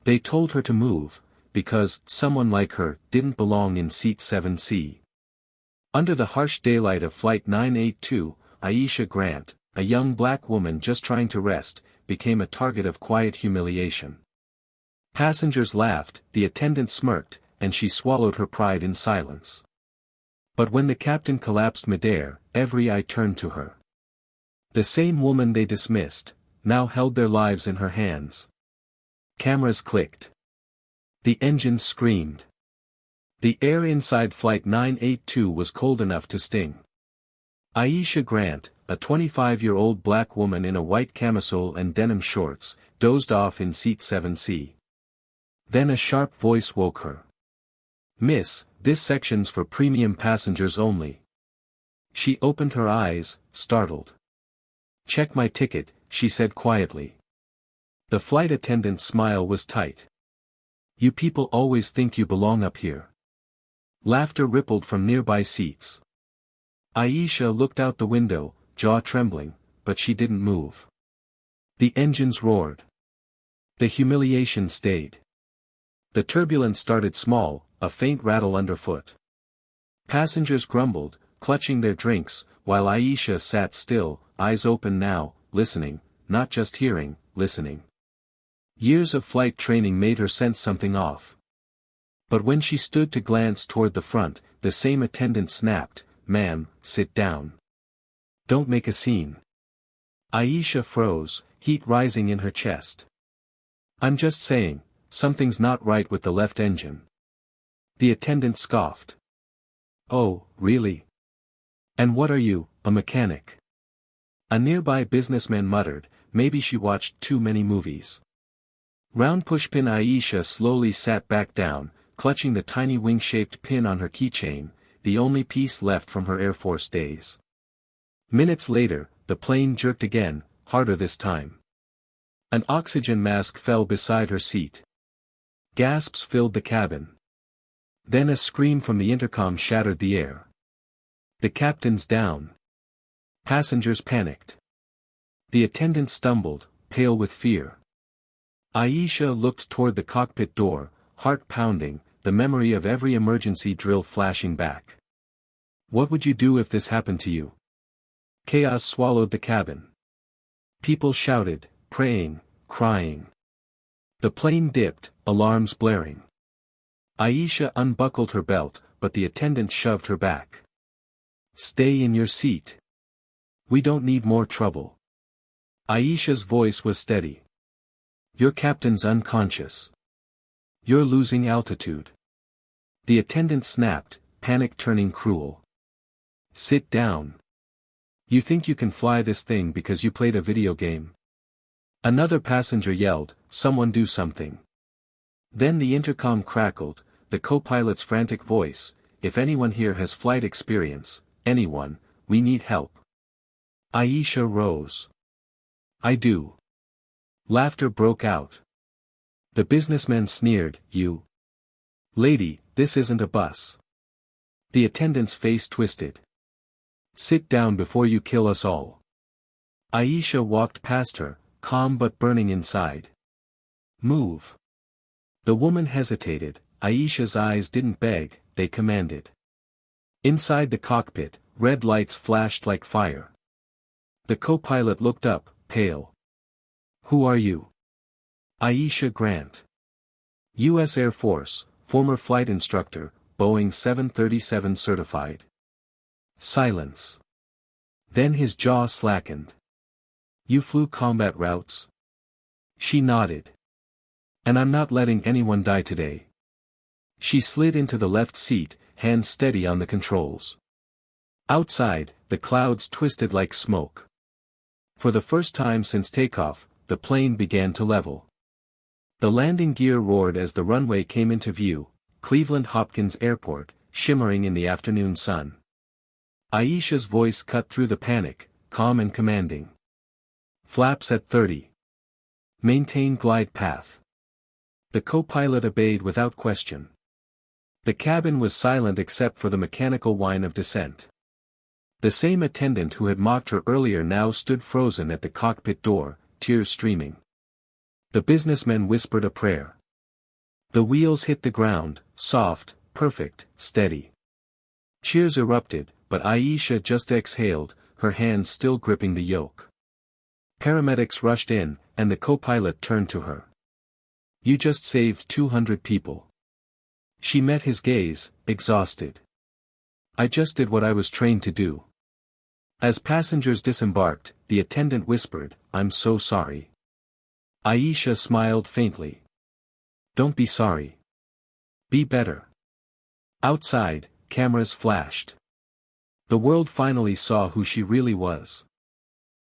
They told her to move, because someone like her didn't belong in seat 7C. Under the harsh daylight of Flight 982, Aisha Grant, a young black woman just trying to rest, became a target of quiet humiliation. Passengers laughed, the attendant smirked, and she swallowed her pride in silence. But when the captain collapsed midair, every eye turned to her. The same woman they dismissed, now held their lives in her hands. Cameras clicked. The engines screamed. The air inside Flight 982 was cold enough to sting. Aisha Grant, a 25-year-old black woman in a white camisole and denim shorts, dozed off in seat 7C. Then a sharp voice woke her. "Miss, this section's for premium passengers only." She opened her eyes, startled. "Check my ticket," she said quietly. The flight attendant's smile was tight. "You people always think you belong up here." Laughter rippled from nearby seats. Aisha looked out the window, jaw trembling, but she didn't move. The engines roared. The humiliation stayed. The turbulence started small, a faint rattle underfoot. Passengers grumbled, clutching their drinks, while Aisha sat still, eyes open now, listening, not just hearing, listening. Years of flight training made her sense something off. But when she stood to glance toward the front, the same attendant snapped, "Ma'am, sit down. Don't make a scene." Aisha froze, heat rising in her chest. "I'm just saying, something's not right with the left engine." The attendant scoffed. "Oh, really? And what are you, a mechanic?" A nearby businessman muttered, maybe she watched too many movies. Round pushpin Aisha slowly sat back down, clutching the tiny wing-shaped pin on her keychain, the only piece left from her Air Force days. Minutes later, the plane jerked again, harder this time. An oxygen mask fell beside her seat. Gasps filled the cabin. Then a scream from the intercom shattered the air. "The captain's down." Passengers panicked. The attendant stumbled, pale with fear. Aisha looked toward the cockpit door, heart pounding, the memory of every emergency drill flashing back. What would you do if this happened to you? Chaos swallowed the cabin. People shouted, praying, crying. The plane dipped, alarms blaring. Aisha unbuckled her belt, but the attendant shoved her back. "Stay in your seat. We don't need more trouble." Aisha's voice was steady. "Your captain's unconscious. You're losing altitude." The attendant snapped, panic turning cruel. "Sit down. You think you can fly this thing because you played a video game?" Another passenger yelled, "Someone do something." Then the intercom crackled, the co-pilot's frantic voice, "If anyone here has flight experience, anyone, we need help." Aisha rose. "I do." Laughter broke out. The businessman sneered, "You lady, this isn't a bus." The attendant's face twisted. "Sit down before you kill us all." Aisha walked past her, calm but burning inside. "Move." The woman hesitated, Aisha's eyes didn't beg, they commanded. Inside the cockpit, red lights flashed like fire. The co-pilot looked up, pale. "Who are you?" "Aisha Grant. U.S. Air Force, former flight instructor, Boeing 737 certified." Silence. Then his jaw slackened. "You flew combat routes?" She nodded. "And I'm not letting anyone die today." She slid into the left seat, hands steady on the controls. Outside, the clouds twisted like smoke. For the first time since takeoff, the plane began to level. The landing gear roared as the runway came into view, Cleveland Hopkins Airport, shimmering in the afternoon sun. Aisha's voice cut through the panic, calm and commanding. "Flaps at 30. Maintain glide path." The co-pilot obeyed without question. The cabin was silent except for the mechanical whine of descent. The same attendant who had mocked her earlier now stood frozen at the cockpit door, tears streaming. The businessman whispered a prayer. The wheels hit the ground, soft, perfect, steady. Cheers erupted, but Aisha just exhaled, her hands still gripping the yoke. Paramedics rushed in, and the co-pilot turned to her. "You just saved 200 people." She met his gaze, exhausted. "I just did what I was trained to do." As passengers disembarked, the attendant whispered, "I'm so sorry." Aisha smiled faintly. "Don't be sorry. Be better." Outside, cameras flashed. The world finally saw who she really was.